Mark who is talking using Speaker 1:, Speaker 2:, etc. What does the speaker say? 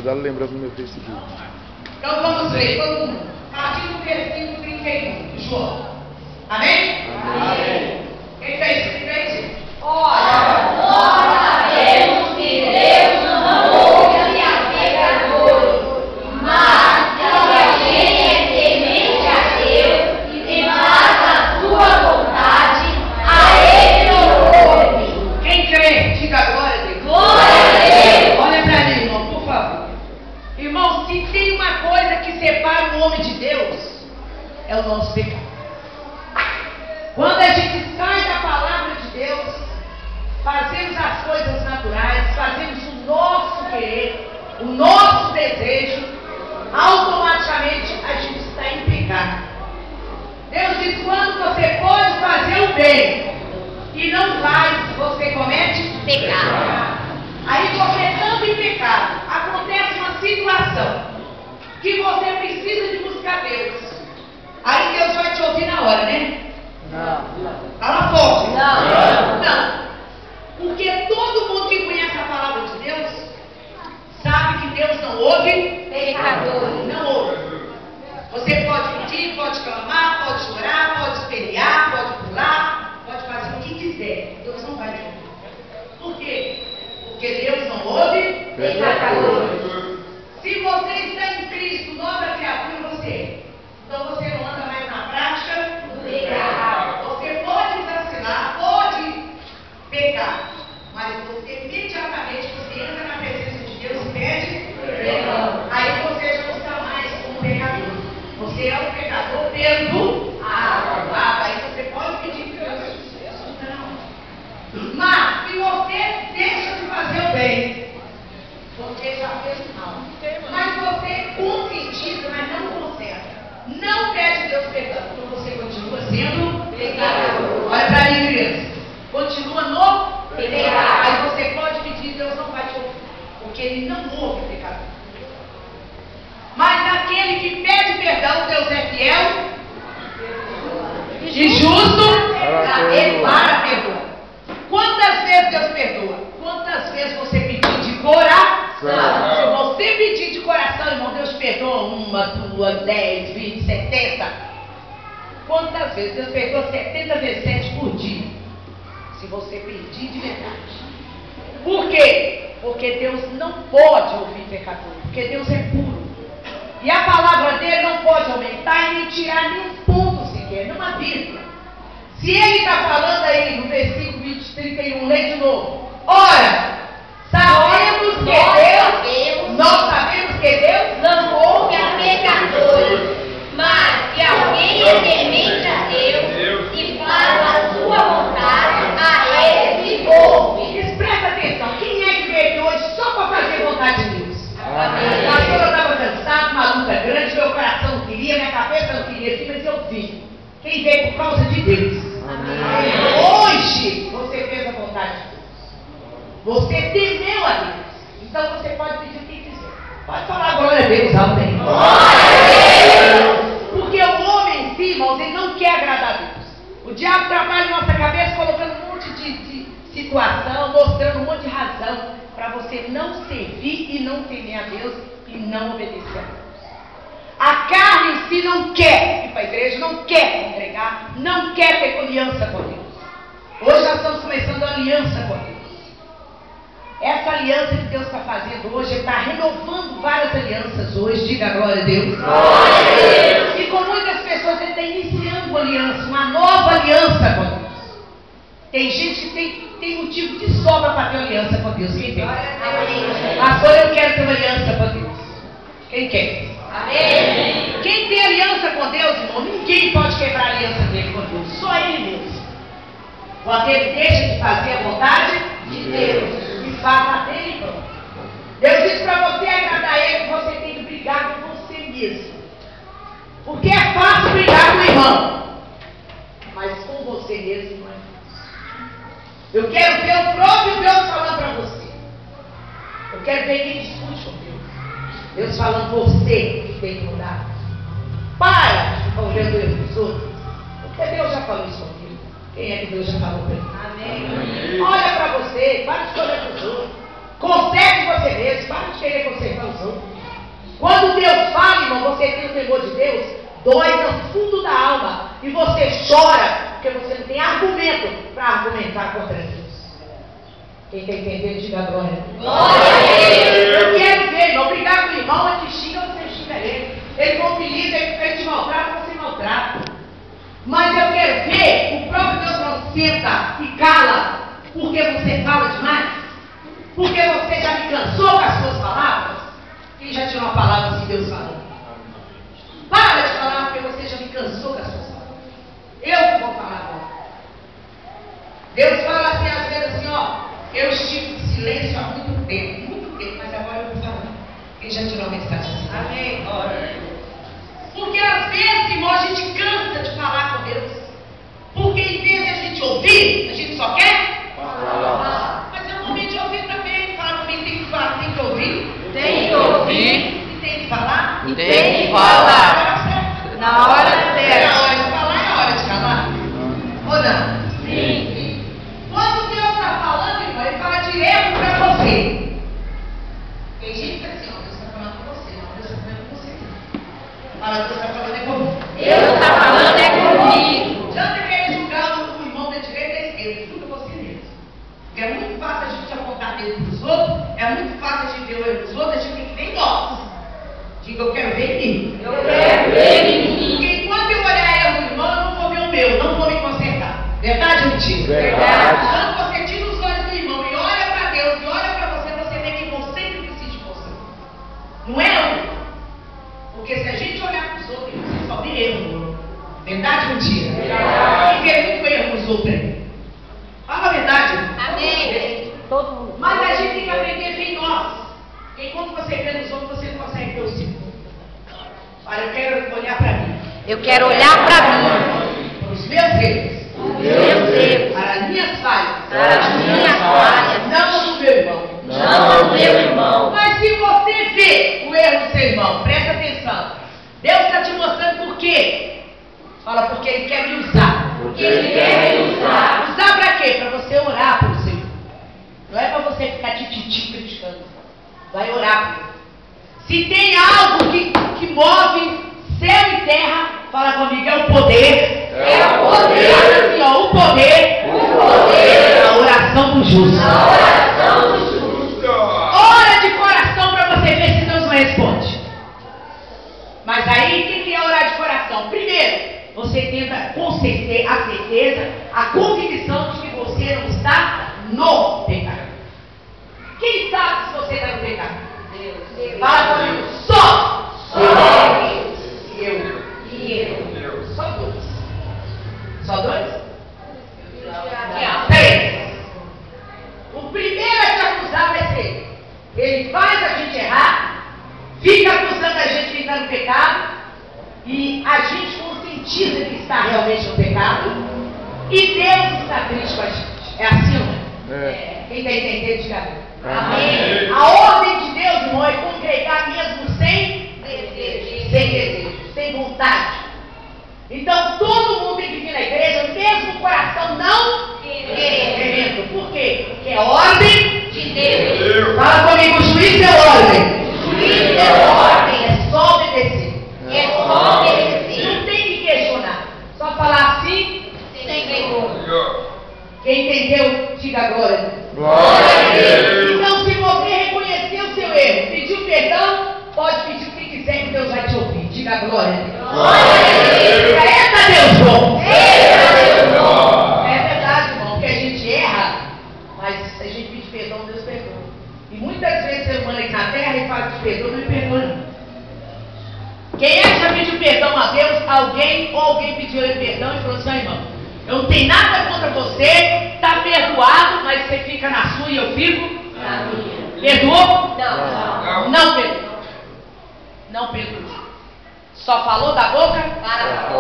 Speaker 1: Pode dar lembrança no meu Facebook.
Speaker 2: Então vamos ler, todo mundo. A partir do versículo 31 de João. Amém?
Speaker 3: Amém.
Speaker 2: Quem está escrito aí?
Speaker 3: Ora, nós sabemos que Deus não ouve a pecadores, mas se alguém é temente a Deus e faz a sua vontade, a Ele não ouve.
Speaker 2: Quem crê, diga glória a Deus.
Speaker 3: Glória a Deus.
Speaker 2: Olha para mim, irmão, por favor. Irmão, se tem uma coisa que separa o homem de Deus, é o nosso pecado. Quando a gente sai da palavra de Deus, fazemos as coisas naturais, fazemos o nosso querer, o nosso desejo, automaticamente a gente está em pecado. Deus diz: quando você pode fazer o bem e não faz, você comete pecado. Aí, cometendo em pecado, acontece uma situação que você precisa de buscar Deus. Aí Deus vai te ouvir na hora, né?
Speaker 3: Não.
Speaker 2: Fala forte.
Speaker 3: Não.
Speaker 2: Porque todo mundo que conhece a palavra de Deus sabe que Deus não ouve
Speaker 3: Pecadores.
Speaker 2: Não ouve. Você pode pedir, pode clamar, pode chorar, pode espernear, pode pular, pode fazer o que quiser. Deus não vai te ouvir. Por quê? Porque Deus não ouve
Speaker 3: Pecadores.
Speaker 2: Se você está em Cristo, nova criatura você é. Então você não anda mais na prática do pecado. Você pode vacilar, pode pecar, mas você imediatamente você entra na presença de Deus e pede perdão. Aí você já não está mais como pecador. Você é um pecador perdoado. Aí você pode pedir perdão. Não. Mas se você deixa de fazer o bem, você já fez o mal. Mas você conscientiza, mas não concentra. Não pede Deus perdão, então você continua sendo pecador. Olha para mim, criança. Continua no pecado. Aí você pode pedir, Deus não vai te ouvir, porque Ele não ouve pecador. Mas aquele que pede perdão, Deus é fiel e justo para perdoar. Quantas vezes Deus perdoa? Quantas vezes você pedir de coração? Se você pedir de coração, irmão, Deus perdoa 1, 2, 10, 20, 70. Quantas vezes? Deus perdoa 70 vezes 7 por dia. Se você pedir de verdade. Por quê? Porque Deus não pode ouvir pecador. Porque Deus é puro. E a palavra dele não pode aumentar e nem tirar nenhum ponto sequer, numa Bíblia. Se ele está falando aí no versículo 31, lê de novo. Ora, sabemos que Deus, nós sabemos que Deus
Speaker 3: Não ouve a pecadores, mas se alguém é temente a Deus e faz a sua vontade, a Ele se ouve.
Speaker 2: Presta atenção, quem é que veio aqui hoje só para fazer vontade de Deus?
Speaker 3: Amém.
Speaker 2: Pastor, eu estava cansado, uma luta grande, meu coração não queria, minha cabeça não queria assim, mas eu vi. Quem veio por causa de Deus?
Speaker 3: Amém.
Speaker 2: Hoje você fez a vontade de Deus. Você temeu a Deus. Então você pode pedir o que quiser. Pode falar glória a Deus, alto aí. Porque o homem em si, irmãos, ele não quer agradar a Deus. O diabo trabalha na nossa cabeça colocando um monte de situação, mostrando um monte de razão para você não servir e não temer a Deus e não obedecer a Deus. A carne em si não quer ir para a igreja, não quer congregar, não quer ter aliança com Deus. Hoje nós estamos começando a aliança com Deus. Essa aliança que Deus está fazendo hoje, Ele está renovando várias alianças hoje, diga glória a Deus.
Speaker 3: Glória a Deus.
Speaker 2: E com muitas pessoas Ele está iniciando uma aliança, uma nova aliança com Deus. Tem gente que tem motivo de sobra para ter aliança com Deus. Quem tem? Agora eu quero ter uma aliança com Deus. Quem quer?
Speaker 3: Amém.
Speaker 2: Quem tem aliança com Deus, irmão, ninguém pode quebrar a aliança dele com Deus. Só Ele mesmo. Quando Ele deixa de fazer a vontade de Deus e faz a dele, pronto. Deus diz para você agradar a Ele que você tem que brigar com você mesmo. Porque é fácil brigar com o irmão, mas com você mesmo não é fácil. Eu quero ver o próprio Deus falando para você. Eu quero ver quem discute com Deus. Deus falando, você que tem que mudar. Para de ficar olhando eu dos outros. Porque Deus já falou isso comigo. Quem é que Deus já falou para ele?
Speaker 3: Amém.
Speaker 2: Olha para você, para de olhar para os outros. Conserte você mesmo, para de querer consertar os outros. Quando Deus fala, irmão, você tem o temor de Deus, dói no fundo da alma. E você chora, porque você não tem argumento para argumentar contra Deus. Quem está entendendo, diga glória. Eu quero ver, irmão, brigar com o irmão, ele te xinga, você xinga ele. Ele mobiliza, ele te maltrata, você maltrata. Mas eu quero ver o próprio Deus não senta e cala, porque você fala demais. Porque você já me cansou com as suas palavras. Quem já tirou uma palavra assim, Deus falou? Para de falar, porque você já me cansou com as suas palavras. Eu que vou falar agora. Deus fala assim, às vezes assim, ó. Eu estive em silêncio há muito tempo, mas agora eu vou falar. Quem já tirou a mensagem assim? Amém. Porque às vezes, irmão, a gente cansa de falar com Deus. Porque em vez de a gente ouvir, a gente só quer falar. Mas é o momento de ouvir também. Falar comigo, tem que falar, tem que ouvir.
Speaker 3: Tem que ouvir.
Speaker 2: E tem que falar.
Speaker 3: E tem que falar. Na hora certa.
Speaker 2: É a hora de falar, é a hora de calar. Ou não?
Speaker 3: Sim.
Speaker 2: Quando Deus está falando, irmão, ele fala direto para você. Tem gente que assim, ó, Deus está falando com você, não, Deus está falando com você. Fala, Deus está falando é comigo.
Speaker 3: Deus está falando é comigo.
Speaker 2: Já tem que julgar o irmão da direita e da esquerda, julga você mesmo. Porque é muito fácil a gente apontar dedo para os outros, é muito fácil a gente ver o erro dos outros, a gente tem que ver em nós. Diga, eu quero ver em mim.
Speaker 3: Eu quero ver em mim.
Speaker 2: Porque enquanto eu olhar erro do irmão, eu não vou ver o meu, não vou me consertar. Verdade ou mentira?
Speaker 3: Verdade.
Speaker 2: Quando você tira os olhos do irmão e olha para Deus e olha para você, você vê que irmão sempre precisa de você. Não é não? Porque se a gente olhar para os outros, você só vê erro. Verdade ou mentira? Verdade. Quem vê muito erro nos outros aí? Fala a verdade.
Speaker 3: Amém. Todo mundo.
Speaker 2: Mas a gente tem que aprender a ver em nós. Porque enquanto você vê nos outros, você não consegue ver o seu. Olha, eu quero olhar para mim.
Speaker 3: Eu quero olhar para mim.
Speaker 2: Para os meus erros.
Speaker 3: Meus erros.
Speaker 2: Para as minhas falhas.
Speaker 3: Para as minhas falhas.
Speaker 2: Não do meu irmão.
Speaker 3: Não ao meu irmão.
Speaker 2: Mas se você vê o erro do seu irmão, presta atenção. Deus está te mostrando por quê. Fala, porque Ele quer me usar.
Speaker 3: Porque Ele quer me usar.
Speaker 2: Usar para quê? Para você orar por seu irmão. Não é para você ficar tititi criticando. Vai orar por ele. Se tem algo que move céu e terra, fala comigo, é o poder.
Speaker 3: É o poder.
Speaker 2: Fala assim, ó, o poder.
Speaker 3: O poder.
Speaker 2: A oração do justo.
Speaker 3: A oração do justo.
Speaker 2: Ora de coração para você ver se Deus não responde. Mas aí, o que é orar de coração? Primeiro, você tenta com certeza, a certeza, a convicção de que você não está no pecado. Quem sabe se você está no pecado? Deus. Fala comigo, só Deus. E eu. Só dois. Só dois? Três. O primeiro a te acusar vai ser ele faz a gente errar, fica acusando a gente que está no pecado, e a gente conscientiza que está realmente no pecado, e Deus está triste com a gente. É assim, não é? Quem está entendendo, diga amém. A ordem de Deus, irmão, é congregar mesmo sem desejo, sem vontade. Então todo mundo tem que vir na igreja, mesmo o coração não querendo. Por quê? Porque é ordem de Deus. Fala comigo, o juiz é ordem.
Speaker 3: O juiz é ordem.
Speaker 2: É só obedecer.
Speaker 3: É só obedecer.
Speaker 2: Não tem que questionar. Só falar assim,
Speaker 3: Sem vergonha.
Speaker 2: quem entendeu, diga glória.
Speaker 3: Glória a Deus.
Speaker 2: Então, se você reconhecer o seu erro, pediu perdão, pode pedir o que quiser que Deus vai te ouvir. Diga glória.
Speaker 3: Glória a Deus.
Speaker 2: Eita Deus bom!
Speaker 3: Eita Deus bom.
Speaker 2: É verdade, irmão, que a gente erra, mas a gente pede perdão, Deus perdoa. E muitas vezes ser humano aqui na terra e fala que perdoa, não me perdoa não. Quem é que já pediu perdão a Deus? Alguém pediu ele perdão e falou assim, irmão, eu não tenho nada contra você, está perdoado, mas você fica na sua e eu fico na minha. Perdoou?
Speaker 3: Não.
Speaker 2: Não perdoou. Não perdoou. Só falou da boca para fora.